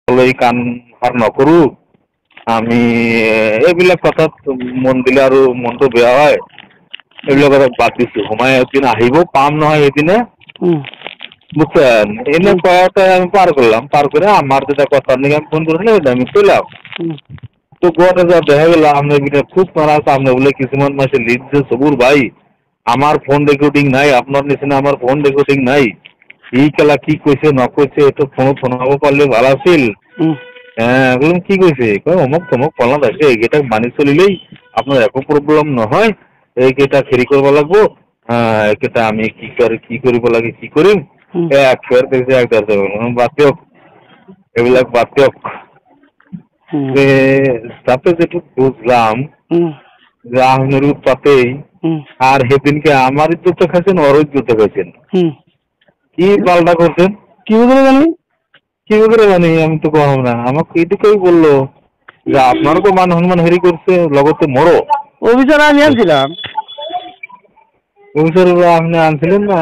কাণ হার নকৰো আমি এইবিলাক কথাত মন দিলে আৰু মনটো বেয়া হয় এইবিলাক কথা বাদ দিছো সোমাই এদিন আহিব পাম নহয় এদিনে বুঝছেন এনে কয়েকটা আমি পার করলাম পার করে আমার যেটা কথা নিয়ে আমি ফোন করেছিলাম আমি চলাম তো গোয়াতে যা দেখা গেল আপনার ভিতরে খুব নারাজ আপনি বলে কিছুমান মাসে লিখছে সবুর ভাই আমার ফোন রেকর্ডিং নাই আপনার নিচে আমার ফোন রেকর্ডিং নাই এই খেলা কি কইছে না কইছে একটু ফোন ফোনাবো পারলে ভালো আছিল হ্যাঁ বললাম কি কইছে অমুক তমুক ফলনা আছে এটা মানি চলিলেই আপনার একো প্রবলেম নহয় এইকেইটা খেৰি কৰিব লাগবো এইকেইটা আমি কি কৰিব লাগে কি কৰিম একবার দেখছে একবার বাদ দিয়ক এইবিলাক বাদ দিয়ক তাতে যেটু বুঝলাম যে আপনার উৎপাতেই আর সেদিনকে আমার ইজ্জত খাইছেন ওর ইজ্জত খাইছেন কি পাল্টা করছেন কি করে জানি আমি তো কম না আমাকে এইটুকুই বললো যে আপনারও তো মান হনুমান হেরি করছে লগতে মরো অভিযান আমি আনছিলাম অভিযান আপনি আনছিলেন না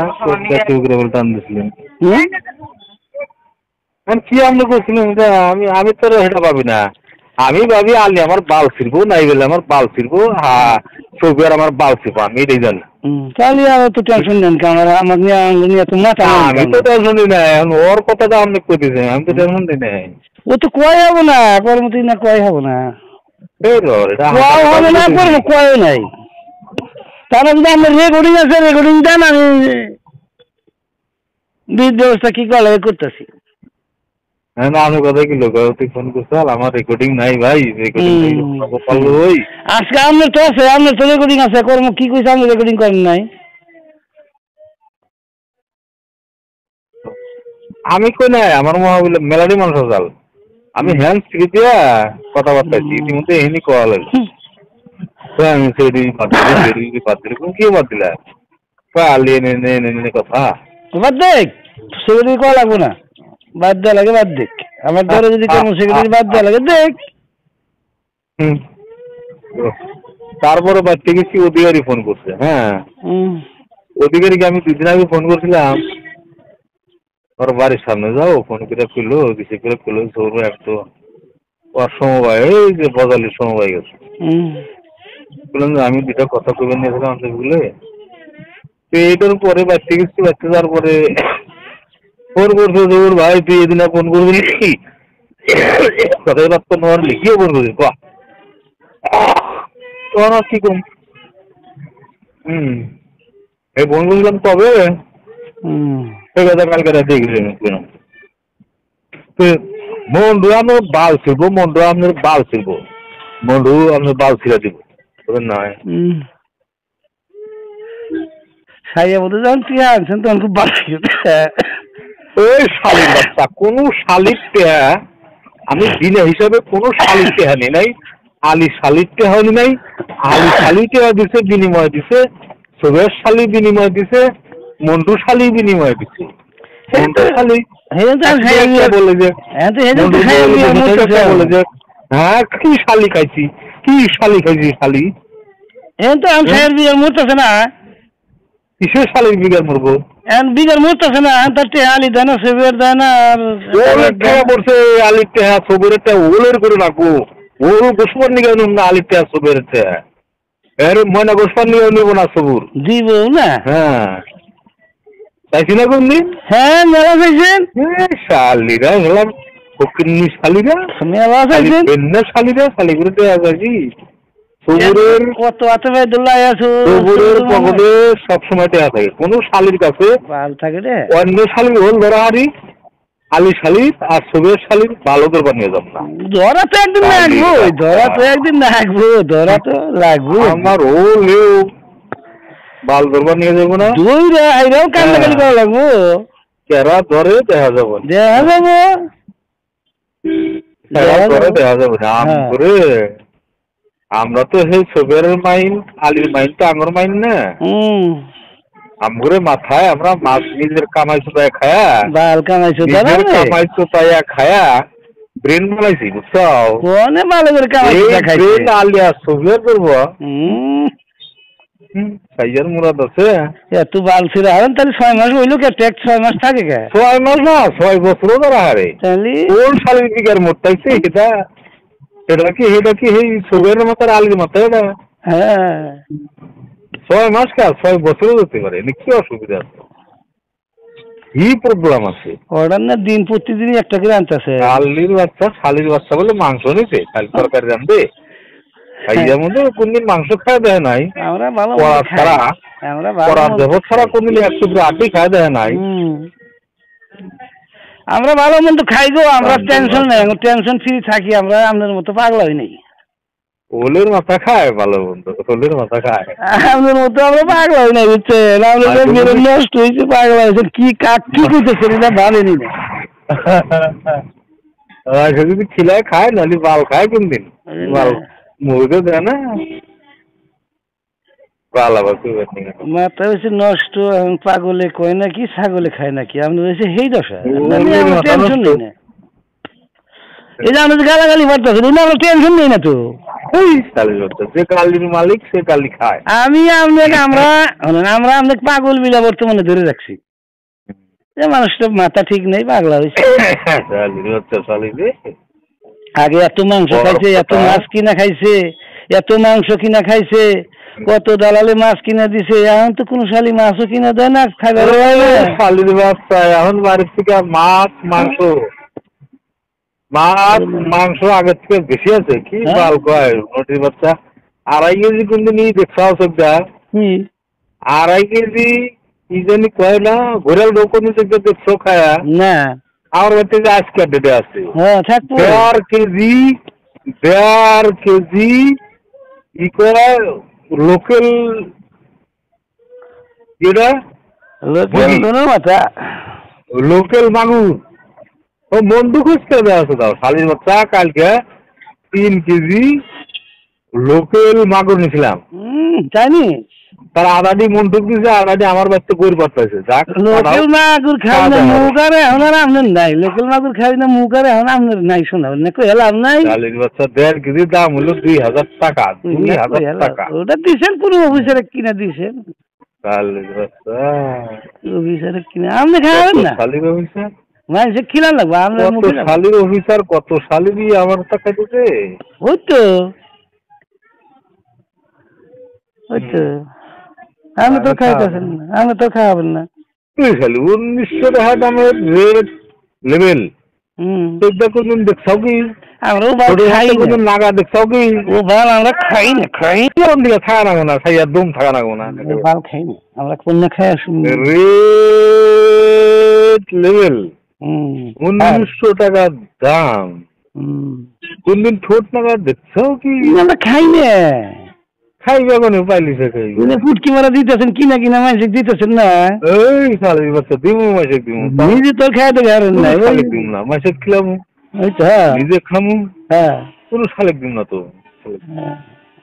টান দিছিলেন কি আপনি করছিলেন আমি তো এটা ভাবি না আমি ভাবি আলি আমার বাল ছিড়বো নাই বলে আমার বাল ছিড়বো ছবি আর আমার বাল ছিড়বো আমি এটাই জানি তাহলে আর তো টেনশন নেন আমার নিয়ে তো মাথা আমি তো টেনশন দিই না এখন ওর কথাটা আপনি কই দিয়েছেন আমি তো টেনশন দিই নাই ও তো কয় হবো না কর্মতি না কয় হবো না হবে না করবো কয় নাই তাহলে যদি আপনার রেকর্ডিং আছে রেকর্ডিং দেন আমি বিধ ব্যবস্থা কি করতেছি না আমি কথা কি লোক তুই ফোন করছাল আমার রেকর্ডিং নাই ভাই রেকর্ডিং ওই আজকে আপনার তো আছে আপনার তো রেকর্ডিং আছে কর্ম কি কইছে আপনি রেকর্ডিং করেন নাই আমি কই নাই আমার মহাবিল মেলাডি মানুষ জাল আমি হ্যান্ড ফ্রি দিয়া কথাবার্তা ইতিমধ্যে এখানে কল লাগবে আমি সেটি বাদ দিলে কি বাদ দিলা আলিয়ে নে কথা বাদ দেখ সেগুলি কল লাগবো না বাদ দেওয়া লাগে বাদ দেখ আমার ধরে যদি কোনো সেগুলি বাদ দেওয়া লাগে দেখ তারপরে বাচ্চা গেছি অধিকারী ফোন করছে হ্যাঁ অধিকারীকে আমি 2 দিন আগে ফোন করছিলাম ওর বাড়ির সামনে যাও ফোন করে খুললো কিসে করে খুললো সৌর একটু ওর সমবায় এই যে বজালির সমবায় গেছে বললাম যে আমি 2টা কথা কবে নিয়েছিলাম আমাদের বলে তো এইটার পরে বাচ্চা গেছি বাচ্চা যাওয়ার পরে ফোন করছে সৌর ভাই তুই এদিন ফোন করবি কথাই বাদ তো লিখিয়ে ফোন করছিস বাহ তোমার কি কম এই ফোন করছিলাম তবে কালকে রাতে মন্ডু আপনার বাল ছিড়বো মন্ডু আপনার বাল ছিড়বো মন্ডু আপনার বাল ছিঁড়া দিব নয় সাইয়া বলতে যখন তুই আনছেন তখন খুব বাল ওই শালির বাচ্চা কোনো শালির টেহা আমি দিনে হিসাবে কোনো শালির টেহা নেই নাই আলি শালির টেহা নি নাই আলি শালি টেহা দিছে বিনিময় দিছে সবের শালি বিনিময় দিছে মন্টু শালি বিনিময় দিছে মন্টু শালি বলে যে হ্যাঁ কি শালি খাইছি শালি তো আমি সাহের বিঘার মরতেছে না কিসের শালির বিঘার মরবো বিঘার মরতেছে না তার টেহা আলি দেয় না সেবের দেয় না আর টেহা পড়ছে আলির টেহা সবের টেহা ওলের করে রাখবো ওর গোসবার নিয়ে না আলির টেহা সবের টেহা এর ময়না গোসবার নিয়ে নিব না সবুর দিব না হ্যাঁ চাইছি না কোন দিন হ্যাঁ মেলা চাইছেন শালিরা গেলাম ফকিন্নি শালিরা মেলা চাইছেন শালিরা শালিগুলো টেহা চাইছি সবুরের কত আছে ভাই দোল্লাই আছো সবুরের পকেটে সবসময় টেহা থাকে কোনো শালির কাছে বাল থাকে রে অন্য শালির হল ধরাহারি আলি শালির আর সবের শালির ভালো দরবার নিয়ে যাব না ধরা তো একদিন লাগবো আমার ও লেও বাল দরবার নিয়ে যাবো না দুই রে আইরাও কান্নাকাটি করা লাগবো কেরা ধরে দেখা যাবো করে আমরা তো সেই সবের মাইন আলির মাইন তো আঙুর মাইন না আমগুরে মাথায় আমরা মাছ নিজের কামাইছো তাই খায়া বাল কামাইছো তাই খায়া ব্রেন বানাইছি বুঝছো কোনে ভালো করে কামাইছো খাইছি ব্রেন আলিয়া সবের করবো খাইয়ার মুরাদ আছে। এত বাল ছিল হারেন তাহলে 6 মাস হইলো কে ট্যাক্স 6 মাস থাকে কে 6 মাস না 6 বছরও ধরা হারে তাহলে কোন শালির বিঘার মোটাইছে এটা কি এই সুগের মাথার আলির মাথা এটা হ্যাঁ 6 মাস কা 6 বছরও হতে পারে কি অসুবিধা আছে কি প্রবলেম আছে অর্ডার না দিন প্রতিদিন একটা করে আনতেছে শালির বাচ্চা বলে মাংস নিতে খালি তরকারি রান্ধে খাইয়ার মধ্যে কোনদিন মাংস খাওয়া দেয় নাই আমরা ভালো ছাড়া আমরা দেহ ছাড়া কোনদিন একটু আড্ডি খাওয়া দেয় নাই আমরা ভালো মন্দ খাই গো আমরা টেনশন নেই টেনশন ফ্রি থাকি আমরা আমাদের মতো পাগলা হই নাই ওলের মাথা খায় ভালো মন্দ ওলের মাথা খায় আমাদের মতো আমরা পাগলা হই নাই বুঝছেন আমাদের মেরে নষ্ট হয়েছে পাগলা হয়েছে কি কাক কি করতেছে এটা ভাবেনি না যদি খিলায় খায় নাহলে বাল খায় কোনদিন বাল মুরগে দেয় না বাল আবার মাথা হয়েছে নষ্ট পাগলে কয় নাকি ছাগলে খায় নাকি আমাদের হয়েছে সেই দশা টেনশন নেই না এই যে আমাদের গালাগালি মারতেছে আমরা টেনশন নেই না তো যে কালির মালিক সে কালি খায় আমি আপনাকে আমরা আপনাকে পাগল বিলা বর্তমানে ধরে রাখছি যে মানুষটা মাথা ঠিক নেই পাগলা হয়েছে আগে এত মাংস খাইছে এত মাছ কিনা খাইছে এত মাংস কিনা খাইছে কত দালালে মাছ কিনা দিছে এখন তো কোনো শালি মাছও কিনা দেয় না খাইবার শালির বাচ্চা এখন বাড়ির থেকে মাংস আগের থেকে বেশি আছে কি বাল কয় নটির বাচ্চা 2.5 কেজি কোনদিন দেখছাও সবটা 2.5 কেজি কি জানি কয় না ঘোরাল কোন দেখছো খায়া না আমার বাড়িতে আজকে ডেটে আছে 1.5 কেজি ই করে লোকাল যেটা লোকাল মাগুর ও বন্ধু খুঁজ করে দেওয়া আছে তাও শালির বাচ্চা কালকে 3 কেজি লোকাল মাগুর নিয়েছিলাম জানি তার আদাটি মন্টুক দিয়েছে আদাটি আমার বাচ্চা গরিব পাঠাইছে লোকাল মাগুর খাই না মুগারে এখন আর আপনার নাই লোকাল মাগুর খাই না মুগারে এখন আপনার নাই শোনা না কই লাভ নাই শালির বাচ্চা 1.5 কেজি দাম হলো 2000 টাকা 2000 টাকা ওটা দিছেন কোন অফিসারে কিনা দিছেন শালির বাচ্চা অফিসারে কিনা আপনি খাবেন না শালির অফিসার মানে কিনা লাগবে আমরা শালির অফিসার কত শালিরই আমার টাকা দিতে ওই তো আমি তো খাইতেছেন না আমি তো খাওয়াবেন না 1900 টাকা দামের রেট লেভেল কোনদিন দেখছাও কি আমরাও খাই কোনদিন নাগা দেখছাও কি ও বাল আমরা খাই না কোন দিকে থাকা নাগো না খাই একদম থাকা নাগো না বাল খাই না আমরা কোন না খাই আসুন রেট লেভেল 1900 টাকা দাম কোনদিন ঠোঁট নাগা দেখছাও কি আমরা খাই না খাইবে কোন পাইলিছে খাই ফুটকি মারা দিতেছেন কিনা কিনা মাইসে দিতেছেন না এই শালির বাচ্চা দিমু মাইসে দিমু নিজে তো খাইতে পারেন না শালিক দিম না মাইসে খিলামু নিজে খামু কোন শালিক দিম না তো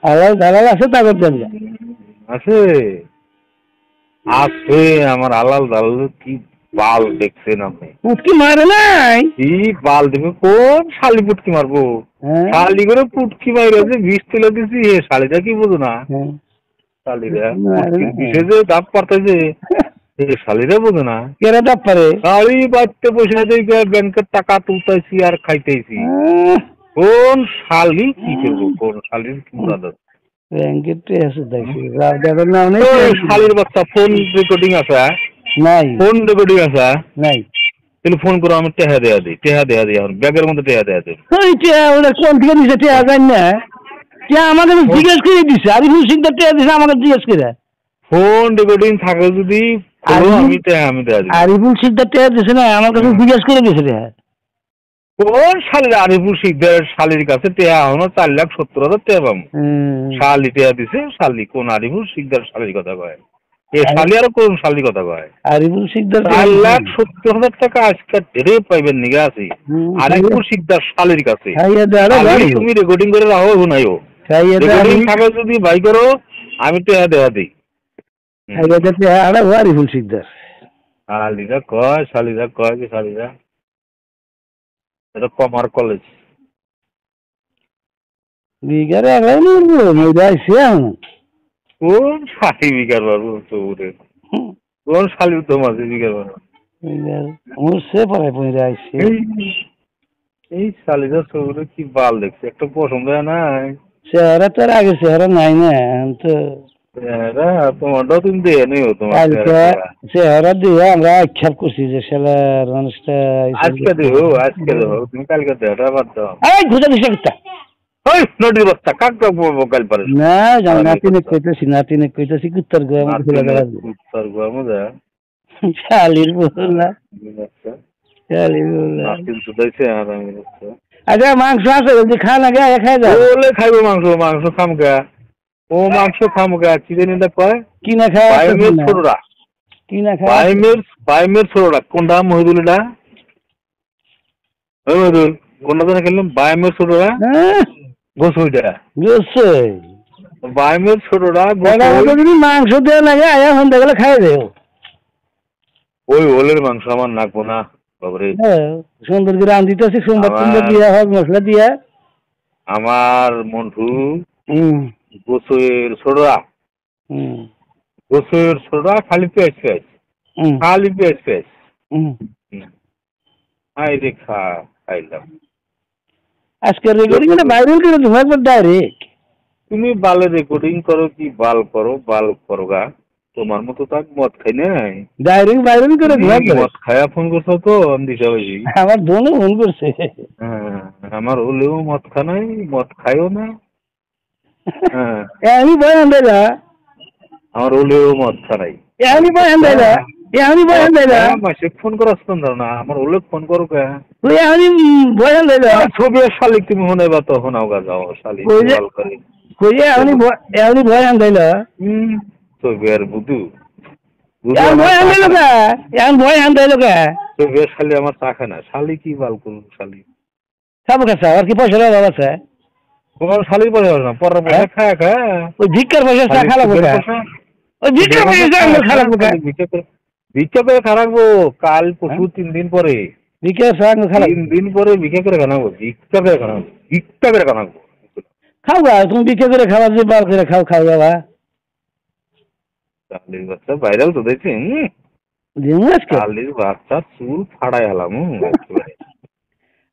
আলাল দালাল আছে তাগর জানি আছে আমার আলাল দালাল কি বাল দেখছেন আপনি পুটকি মারে নাই কি বাল দেবে কোন শালি পুটকি মারবো শালি করে পুটকি মাইরে যে 20 তুলে দিছি এ শালিটা কি বুঝো না শালিরা বিশেষ যে দাপ পারতেছে এই শালিরা বুঝো না কেরা দাপ পারে শালি বাচ্চা পয়সা দিয়ে ব্যাংকের টাকা তুলতেছি আর খাইতেছি কোন শালি কি করবো কোন শালির কি মুরাদ ব্যাংকের আছে দেখি রাবদার নাম নেই শালির বাচ্চা ফোন রেকর্ডিং আছে নাই ফোন রেকর্ডিং আছে নাই তাহলে ফোন করে আমি টেহা দেয়া দিই এখন ব্যাগের মধ্যে টেহা দেয়া দিই ওই টেহা ওরা কোন থেকে দিছে টেহা জানি না কে আমাকে জিজ্ঞেস করে দিছে আরিফুল সিকদার টেহা দিছে আমাকে জিজ্ঞেস করে ফোন রেকর্ডিং থাকে যদি আমি দেয়া দিই আরিফুল সিকদার টেহা দিছে না আমার কাছে জিজ্ঞেস করে দিছে টেহা কোন শালির আরিফুল সিকদার শালির কাছে টেহা হলো 4,70,000 টেহা পাবো শালি টেহা দিছে শালি কোন আরিফুল সিকদার শালির কথা কয় এ শালি আর কোন শালি কথা কয় আরিফুল সিকদার 4,70,000 টাকা আজকে ঢেরে পাইবেন নিগা আছে আরিফুল সিকদার শালির কাছে তুমি রেকর্ডিং করে রাখো শুনাইও রেকর্ডিং থাকে যদি ভাই করো আমি টেহা দেওয়া দিই আরিফুল সিকদার শালিরা কয় কি শালিরা এটা কমার কলেজ বিঘারে আগাই নিব মইদা আইছে কোন শালি বিকার পারবো চৌরে? কোন শালি তো মাঝে বিকার পারবো? সে পড়ায় পড়ে আইসি এই শালিদার চৌরে কি বাল দেখছি, একটা পছন্দ হয় নাই। চেহারা তো আর আগে চেহারা নাই না তো। তোমারটাও তুমি দিয়ে নেই তোমার চেহারা দিয়ে আমরা আক্ষেপ করছি যে শালার মানুষটা আজকে দেবো তুমি কালকে দেওয়াটা বাদ দাও। এই ঘুরে দিছে একটা ওই নদীর বস্তা কাক কাল পারে না জানো নাতিনে কইতেছি কুত্তার গোয়া মতো ফেলে দেওয়া কুত্তার গোয়া মজা শালির বললা শালির বললা নাতিন শুধাইছে আর আমি আচ্ছা মাংস আছে যদি খানা গা খাই যাও বলে খাইবো মাংস খাম গা ও মাংস খাম গা চিকেনটা কয় কি না খায় বাইমের ছোটরা কি না খায় বাইমের ছোটরা কোনটা মহিদুলটা ওই মহিদুল কোনটা জানা খেললাম বাইমের ছোটরা গোসইটা বাইমের ছোটরা যদি মাংস দেওয়া লাগে আয়া হন দেখলে খাই দেও ওই ওলের মাংস আমার নাকবো না বাবরে সুন্দর করে রান দিতেছি সোমবার টুমবার দিয়া হোক মশলা দিয়া আমার মন্টু গোসইয়ের ছোটরা গোসইয়ের ছোটরা খালি পেঁয়াজ আই রে খাইলাম আজকের রেকর্ডিং এটা ভাইরাল করে দেবো একবার ডাইরেক্ট। তুমি বালে রেকর্ডিং করো কি বাল করো গা তোমার মতো তাক মদ খাই নাই ডাইরেক্ট ভাইরাল করে দেবো। মদ খায়া ফোন করছো তো আমি দিশা হয়েছি আমার বোনও ফোন করছে। আমার হলেও মদ খা নাই মদ খাইও না। আমি বয়ান দেলা আমার হলেও মদ খা নাই আমি বয়ান দেলা আমি বয়ান দেলা মাসে ফোন করাস না আমার হলে ফোন করো কে তুই আমি বয়ান দেলা ছবি শালিক তুমি মনে বা তখন আওগা যাও শালিক করে কইয়ে আমি বয়ান দেলা ছবি আর বুধু বয়ান দেলো কা আমি বয়ান দেলো কা ছবি শালি আমার চা খায় না শালি কি বাল করুন শালি খাবো কাছে আর কি পয়সা দেওয়া আছে তোমার শালির পয়সা না পরের পয়সা খায় ওই ভিক্ষার পয়সা চা খালাবো ওই ভিক্ষার পয়সা খালাবো ভিক্ষা করে খারাপবো কাল পরশু 3 দিন পরে ভিক্ষা খালাবো 3 দিন পরে ভিক্ষা করে খানাবো ভিক্ষা করে খানাবো খাও গা তুমি ভিক্ষা করে খাওয়া যে বার করে খাও বাবা শালির বাচ্চা ভাইরাল তো দেখছি শালির বাচ্চা চুল ফাড়াই হলাম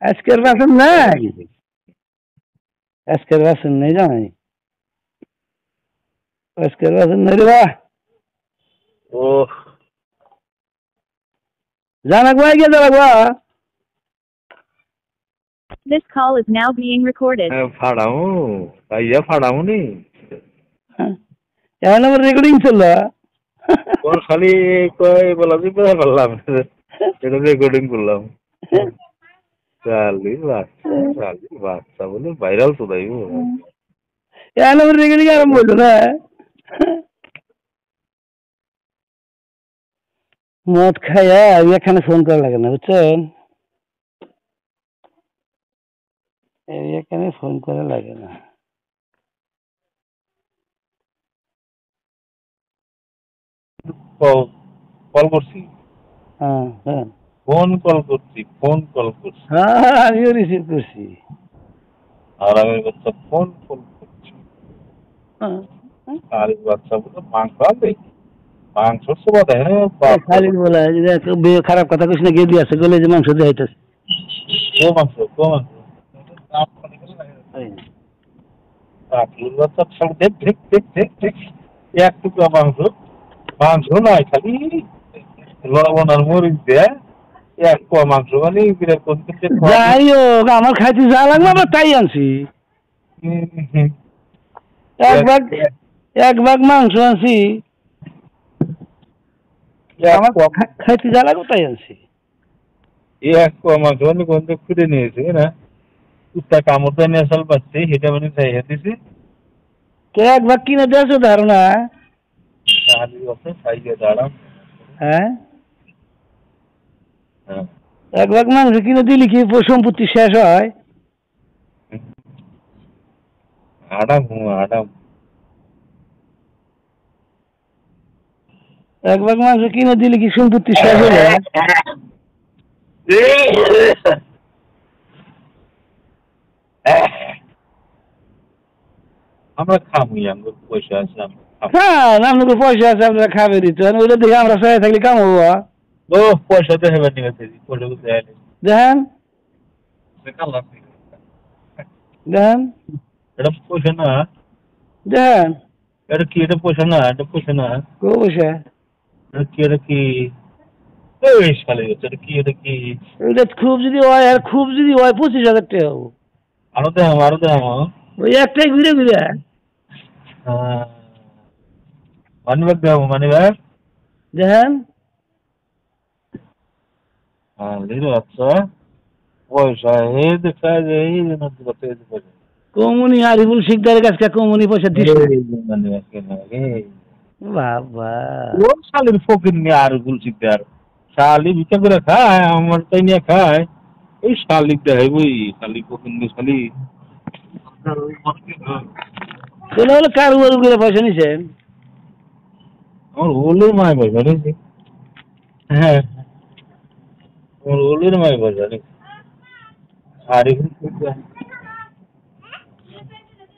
আজকের বাসন নাই আজকের বাসন নেই জানাই আজকের বাসন নেই রে বা ও জানাক ভাই কে জানাকবা This call is now being recorded. ফাড়াও ভাইয়া ফাড়াও নি এখন আমার রেকর্ডিং চললো কোন খালি কই বলা যে বললাম এটা রেকর্ডিং করলাম শালির বাচ্চা বলে ভাইরাল তো দাইব এখন আমার রেকর্ডিং আরম্ভ হইলো না মদ খাইয়া এখানে ফোন করা লাগে না বুঝছেন এখানে ফোন করা লাগে না কল করছি ফোন কল করছি আমিও রিসিভ করছি আর আমি বাচ্চা ফোন করছি আর বাচ্চা বলে মাংস সবা দেয় খালি বলা খারাপ কথা কইস না গেদি আছে গলে যে মাংস দিয়ে হইতেছে মাংস বাচ্চা সব দেখ এক টুকরা মাংস নয় খালি লবণ আর মরিচ দেয় এক পোয়া মাংস মানে যাই হোক আমার খাইতে যা লাগলো আমরা তাই আনছি এক ভাগ মাংস আনছি আমার খাইতে যা লাগলো তাই আনছি এক পোয়া মাংস মানে কোন খুঁড়ে নিয়েছে না কুত্তা কামড় দেয় নিয়ে আসল পাচ্ছে সেটা মানে চাইয়া দিছে এক ভাগ কিনে দিয়েছো ধারণা হ্যাঁ এক ভাগ মাংস কিনে দিলি কি সম্পত্তি শেষ হয় এক ভাগ মাংস কিনে দিলি কি সম্পত্তি শেষ হলে আমরা খামুই আমরা পয়সা আছে হ্যাঁ আপনাকে পয়সা আছে আপনারা খাবে দিত ওইটা দেখে আমরা সবাই থাকলে কাম হবো ও পয়সা তো হেবে নিয়ে গেছে পয়সা তো দেয়নি দেখেন বেকার লাগছে দেখেন এটা পয়সা না দেখেন এটা পয়সা না এটা পয়সা না কো পয়সা এটা কি এই শালে এটা কি ওইটা খুব যদি হয় আর খুব যদি হয় 25,000 টাকা হবো আরো দেখাবো ওই একটাই ঘুরে ঘুরে মানিব্যাগ দেখাবো মানিব্যাগ দেখেন আচ্ছা পয়সা এই দেখা যায় এই পয়সা কমুনি আরিফুল শিকদারের কাছে কমুনি পয়সা দিস বাবা ও শালির ফকির নিয়ে আর বলছি আর শালি বিচার করে খায় আমার তাই নিয়ে খায় এই শালিক দেখাই বই শালি ফকির নিয়ে শালি তাহলে হলো কার করে পয়সা নিছেন আমার ওলের মায় পয়সা নিয়েছি হ্যাঁ আমার ওলের মায় পয়সা নিয়েছি আরিফুল শিকদার